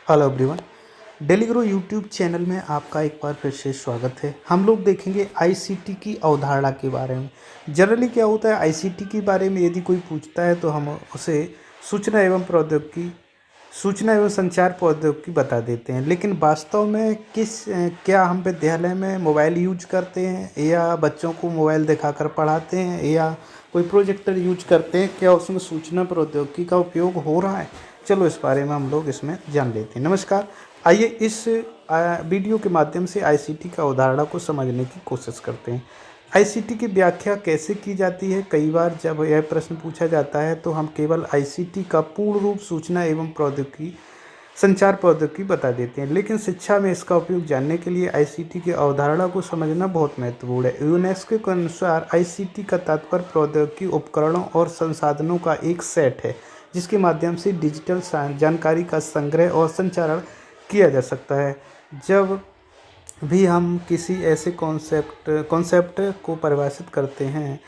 Hello everyone. Daily grow YouTube channel में आपका एक बार फिर से स्वागत है। हम लोग देखेंगे आईसीटी की अवधारणा के बारे में। जनरली क्या होता है, आईसीटी के बारे में यदि कोई पूछता है तो हम उसे सूचना एवं संचार प्रौद्योगिकी बता देते हैं। लेकिन वास्तव में क्या हम विद्यालय में मोबाइल यूज करते हैं या बच्चों को मोबाइल दिखाकर पढ़ाते हैं या कोई प्रोजेक्टर यूज करते हैं, क्या उसमें सूचना प्रौद्योगिकी का उपयोग हो रहा है? चलो इस बारे में हम लोग इसमें जान लेते हैं। नमस्कार, आइए इस वीडियो के माध्यम से आईसीटी का अवधारणा को समझने की कोशिश करते हैं। आईसीटी की व्याख्या कैसे की जाती है? कई बार जब यह प्रश्न पूछा जाता है तो हम केवल आईसीटी का पूर्ण रूप सूचना एवं प्रौद्योगिकी संचार प्रौद्योगिकी बता देते हैं, लेकिन शिक्षा में इसका उपयोग जानने के लिए आईसीटी की अवधारणा को समझना बहुत महत्वपूर्ण है। यूनेस्को के अनुसार आईसीटी का तात्पर्य प्रौद्योगिकी उपकरणों और संसाधनों का एक सेट है जिसके माध्यम से डिजिटल जानकारी का संग्रह और संचारण किया जा सकता है। जब भी हम किसी ऐसे कॉन्सेप्ट को परिभाषित करते हैं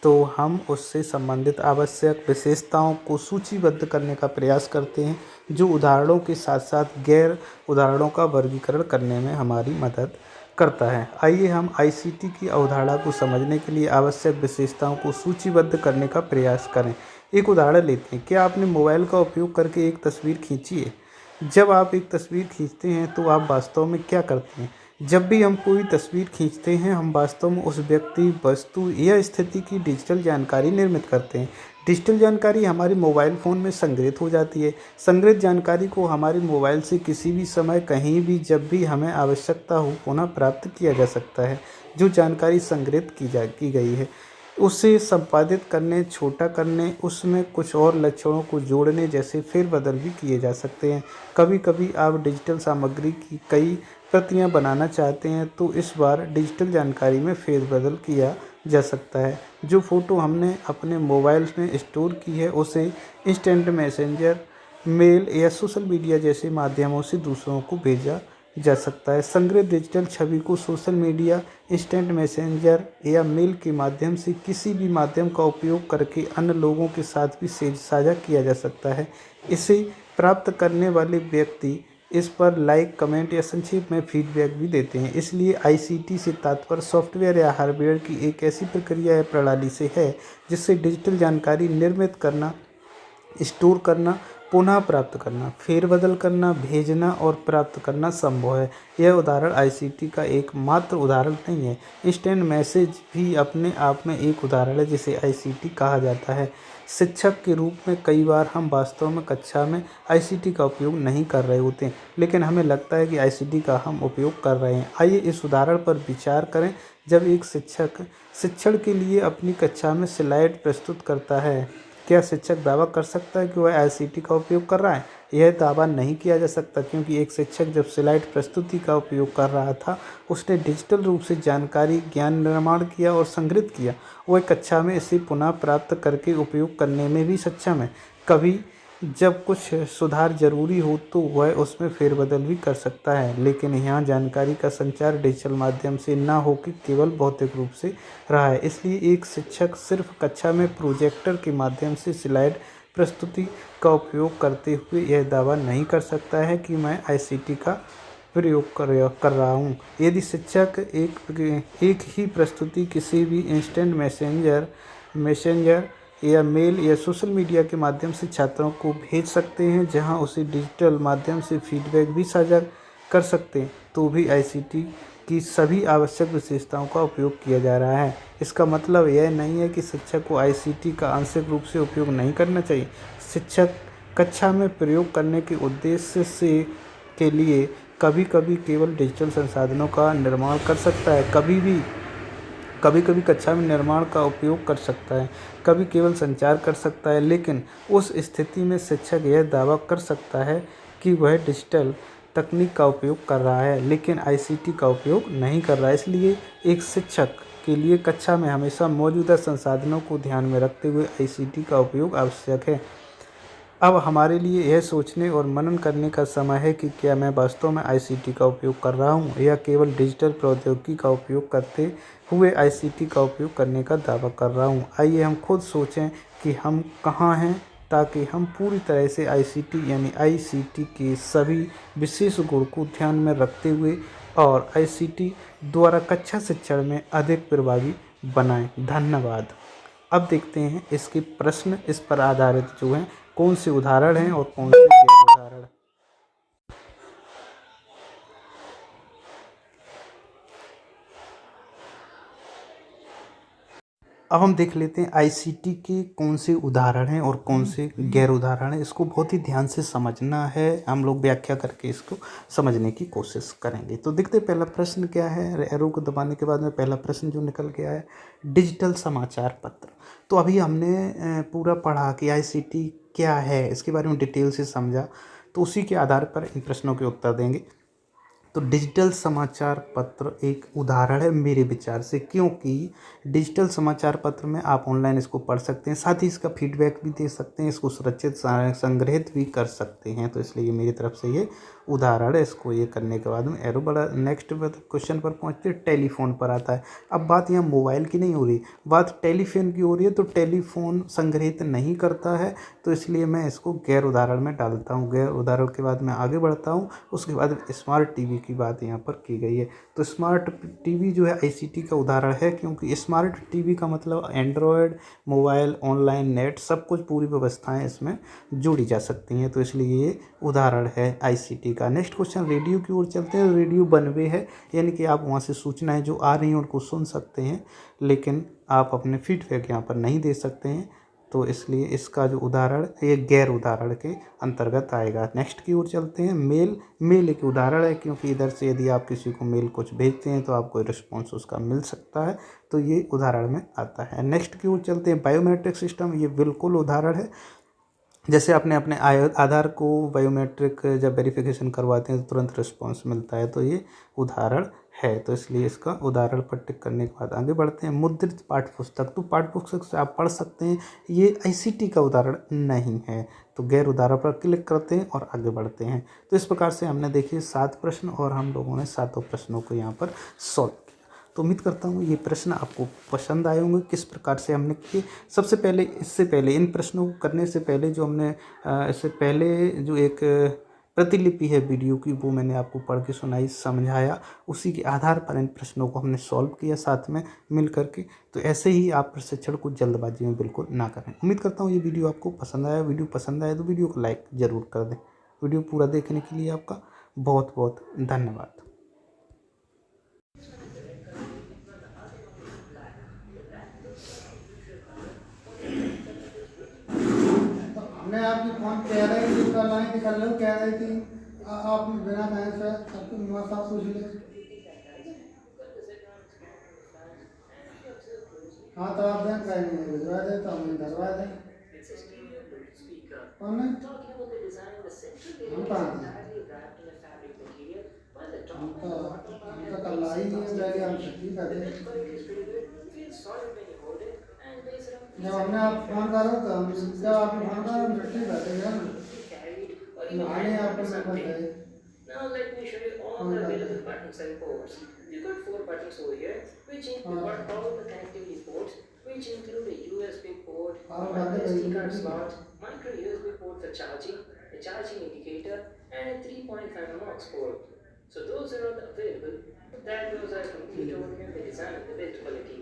तो हम उससे संबंधित आवश्यक विशेषताओं को सूचीबद्ध करने का प्रयास करते हैं, जो उदाहरणों के साथ साथ गैर उदाहरणों का वर्गीकरण करने में हमारी मदद करता है। आइए हम आईसीटी की अवधारणा को समझने के लिए आवश्यक विशेषताओं को सूचीबद्ध करने का प्रयास करें। एक उदाहरण लेते हैं। क्या आपने मोबाइल का उपयोग करके एक तस्वीर खींची है? जब आप एक तस्वीर खींचते हैं तो आप वास्तव में क्या करते हैं? जब भी हम कोई तस्वीर खींचते हैं, हम वास्तव में उस व्यक्ति, वस्तु या स्थिति की डिजिटल जानकारी निर्मित करते हैं। डिजिटल जानकारी हमारे मोबाइल फ़ोन में संग्रहित हो जाती है। संग्रहित जानकारी को हमारे मोबाइल से किसी भी समय, कहीं भी, जब भी हमें आवश्यकता हो पुनः प्राप्त किया जा सकता है। जो जानकारी संग्रहित की गई है उसे संपादित करने, छोटा करने, उसमें कुछ और लक्षणों को जोड़ने जैसे फेरबदल भी किए जा सकते हैं। कभी कभी आप डिजिटल सामग्री की कई प्रतियां बनाना चाहते हैं तो इस बार डिजिटल जानकारी में फेरबदल किया जा सकता है। जो फ़ोटो हमने अपने मोबाइल में स्टोर की है उसे इंस्टेंट मैसेंजर, मेल या सोशल मीडिया जैसे माध्यमों से दूसरों को भेजा जा सकता है। संग्रहित डिजिटल छवि को सोशल मीडिया, इंस्टेंट मैसेंजर या मेल के माध्यम से किसी भी माध्यम का उपयोग करके अन्य लोगों के साथ भी साझा किया जा सकता है। इसे प्राप्त करने वाले व्यक्ति इस पर लाइक, कमेंट या संक्षेप में फीडबैक भी देते हैं। इसलिए आईसीटी से तात्पर्य सॉफ्टवेयर या हार्डवेयर की एक ऐसी प्रक्रिया या प्रणाली से है जिससे डिजिटल जानकारी निर्मित करना, स्टोर करना, पुनः प्राप्त करना, फेरबदल करना, भेजना और प्राप्त करना संभव है। यह उदाहरण आईसीटी का एकमात्र उदाहरण नहीं है। इंस्टेंट मैसेज भी अपने आप में एक उदाहरण है जिसे आईसीटी कहा जाता है। शिक्षक के रूप में कई बार हम वास्तव में कक्षा में आईसीटी का उपयोग नहीं कर रहे होते, लेकिन हमें लगता है कि आईसीटी का हम उपयोग कर रहे हैं। आइए इस उदाहरण पर विचार करें। जब एक शिक्षक शिक्षण के लिए अपनी कक्षा में स्लाइड प्रस्तुत करता है, क्या शिक्षक दावा कर सकता है कि वह आईसीटी का उपयोग कर रहा है? यह दावा नहीं किया जा सकता, क्योंकि एक शिक्षक जब स्लाइड प्रस्तुति का उपयोग कर रहा था उसने डिजिटल रूप से जानकारी, ज्ञान निर्माण किया और संग्रहित किया। वह कक्षा में इसे पुनः प्राप्त करके उपयोग करने में भी सक्षम है। कभी जब कुछ सुधार जरूरी हो तो वह उसमें फेरबदल भी कर सकता है, लेकिन यहाँ जानकारी का संचार डिजिटल माध्यम से न होकर केवल भौतिक रूप से रहा है। इसलिए एक शिक्षक सिर्फ कक्षा में प्रोजेक्टर के माध्यम से स्लाइड प्रस्तुति का उपयोग करते हुए यह दावा नहीं कर सकता है कि मैं आईसीटी का प्रयोग कर रहा हूँ। यदि शिक्षक एक ही प्रस्तुति किसी भी इंस्टेंट मैसेंजर या मेल या सोशल मीडिया के माध्यम से छात्रों को भेज सकते हैं, जहां उसे डिजिटल माध्यम से फीडबैक भी साझा कर सकते हैं, तो भी आईसीटी की सभी आवश्यक विशेषताओं का उपयोग किया जा रहा है। इसका मतलब यह नहीं है कि शिक्षक को आईसीटी का आंशिक रूप से उपयोग नहीं करना चाहिए। शिक्षक कक्षा में प्रयोग करने के उद्देश्य के लिए कभी कभी केवल डिजिटल संसाधनों का निर्माण कर सकता है, कभी कभी कक्षा में निर्माण का उपयोग कर सकता है, कभी केवल संचार कर सकता है। लेकिन उस स्थिति में शिक्षक यह दावा कर सकता है कि वह डिजिटल तकनीक का उपयोग कर रहा है, लेकिन आईसीटी का उपयोग नहीं कर रहा है। इसलिए एक शिक्षक के लिए कक्षा में हमेशा मौजूदा संसाधनों को ध्यान में रखते हुए आईसीटी का उपयोग आवश्यक है। अब हमारे लिए यह सोचने और मनन करने का समय है कि क्या मैं वास्तव में आईसीटी का उपयोग कर रहा हूं या केवल डिजिटल प्रौद्योगिकी का उपयोग करते हुए आईसीटी का उपयोग करने का दावा कर रहा हूं। आइए हम खुद सोचें कि हम कहाँ हैं ताकि हम पूरी तरह से आईसीटी यानी आईसीटी के सभी विशेष गुण को ध्यान में रखते हुए और आईसीटी द्वारा कक्षा शिक्षा में अधिक प्रभावी बनाएं। धन्यवाद। अब देखते हैं इसके प्रश्न, इस पर आधारित जो हैं कौन से उदाहरण हैं और कौन से गैर उदाहरण। अब हम देख लेते हैं आईसीटी के कौन से उदाहरण हैं और कौन से गैर उदाहरण हैं। इसको बहुत ही ध्यान से समझना है, हम लोग व्याख्या करके इसको समझने की कोशिश करेंगे। तो देखते हैं पहला प्रश्न क्या है। एरो को दबाने के बाद में पहला प्रश्न जो निकल के आया है, डिजिटल समाचार पत्र। तो अभी हमने पूरा पढ़ा कि आईसीटी क्या है, इसके बारे में डिटेल से समझा, तो उसी के आधार पर इन प्रश्नों के उत्तर देंगे। तो डिजिटल समाचार पत्र एक उदाहरण है मेरे विचार से, क्योंकि डिजिटल समाचार पत्र में आप ऑनलाइन इसको पढ़ सकते हैं, साथ ही इसका फीडबैक भी दे सकते हैं, इसको सुरक्षित संग्रहित भी कर सकते हैं। तो इसलिए मेरी तरफ से ये उदाहरण है। इसको ये करने के बाद में एरो बड़ा नेक्स्ट क्वेश्चन पर पहुँचते टेलीफोन पर आता है। अब बात यहाँ मोबाइल की नहीं हो रही, बात टेलीफोन की हो रही है। तो टेलीफोन संग्रहित नहीं करता है, तो इसलिए मैं इसको गैर उदाहरण में डालता हूँ। गैर उदाहरण के बाद मैं आगे बढ़ता हूँ। उसके बाद स्मार्ट टीवी की बात यहाँ पर की गई है। तो स्मार्ट टीवी जो है आईसीटी का उदाहरण है, क्योंकि स्मार्ट टीवी का मतलब एंड्रॉयड मोबाइल ऑनलाइन नेट सब कुछ पूरी व्यवस्थाएं इसमें जोड़ी जा सकती हैं। तो इसलिए ये उदाहरण है आईसीटी का। नेक्स्ट क्वेश्चन रेडियो की ओर चलते हैं। रेडियो वन वे है, यानी कि आप वहाँ से सूचनाएं जो आ रही हैं उनको सुन सकते हैं, लेकिन आप अपने फीडबैक यहाँ पर नहीं दे सकते हैं। तो इसलिए इसका जो उदाहरण ये गैर उदाहरण के अंतर्गत आएगा। नेक्स्ट की ओर चलते हैं। मेल एक उदाहरण है, क्योंकि इधर से यदि आप किसी को मेल कुछ भेजते हैं तो आपको रिस्पॉन्स उसका मिल सकता है, तो ये उदाहरण में आता है। नेक्स्ट की ओर चलते हैं। बायोमेट्रिक सिस्टम, ये बिल्कुल उदाहरण है। जैसे आपने अपने आधार को बायोमेट्रिक जब वेरिफिकेशन करवाते हैं तो तुरंत रिस्पॉन्स मिलता है, तो ये उदाहरण है। तो इसलिए इसका उदाहरण पर टिक करने के बाद आगे बढ़ते हैं। मुद्रित पाठ्यपुस्तक, तो पाठ्यपुस्तक से आप पढ़ सकते हैं, ये आईसीटी का उदाहरण नहीं है। तो गैर उदाहरण पर क्लिक करते हैं और आगे बढ़ते हैं। तो इस प्रकार से हमने देखिए 7 प्रश्न और हम लोगों ने 7 प्रश्नों को यहाँ पर सॉल्व किया। तो उम्मीद करता हूँ ये प्रश्न आपको पसंद आए होंगे, किस प्रकार से हमने किए। सबसे पहले इससे पहले इन प्रश्नों को करने से पहले जो हमने इससे पहले जो एक प्रतिलिपि है वीडियो की, वो मैंने आपको पढ़ के सुनाई, समझाया, उसी के आधार पर इन प्रश्नों को हमने सॉल्व किया साथ में मिल करके। तो ऐसे ही आप प्रशिक्षण को जल्दबाजी में बिल्कुल ना करें। उम्मीद करता हूँ ये वीडियो आपको पसंद आया। वीडियो पसंद आया तो वीडियो को लाइक ज़रूर कर दें। वीडियो पूरा देखने के लिए आपका बहुत बहुत धन्यवाद। मैं आपकी फोन कह रही थी, कल आई थी, कल लोग कह रही थी आप बिना कहे से सबकी मुँह साफ पूछ ले। हाँ तो आप बैंक का नहीं भिजवा दे तो हम धरवा दें। कौन है? हम कहाँ हम तो कल आई नहीं है, पहले हम छुट्टी कर दें। जब हमने आप फोन करो तो हम जब आपने फोन करो हम छुट्टी कर देंगे ना, आने आपको number they. Now let me show you all the available buttons and ports. You've got 4 buttons over here, which include all the connectivity ports, which include a USB port, one SD card slot, micro USB port for charging, a charging indicator, and a 3.5 mm aux port. So those are all available. That those are complete overview of the design and the build quality.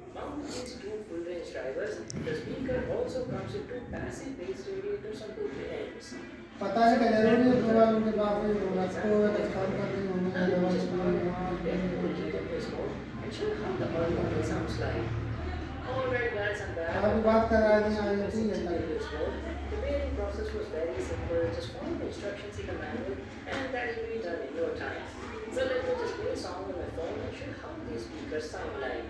Along with these 2 full-range drivers, the speaker also comes with 2 passive bass radiators on both the ends. पता है कि जरूरी है mobile में बात हुई होगा तो काम कर रही होंगी अभी बात कर रहा है ठीक है। The pairing process was very simple, just follow the instructions in the manual and that will be done in no time. So let me just play a song on my phone and show how these speakers sound like.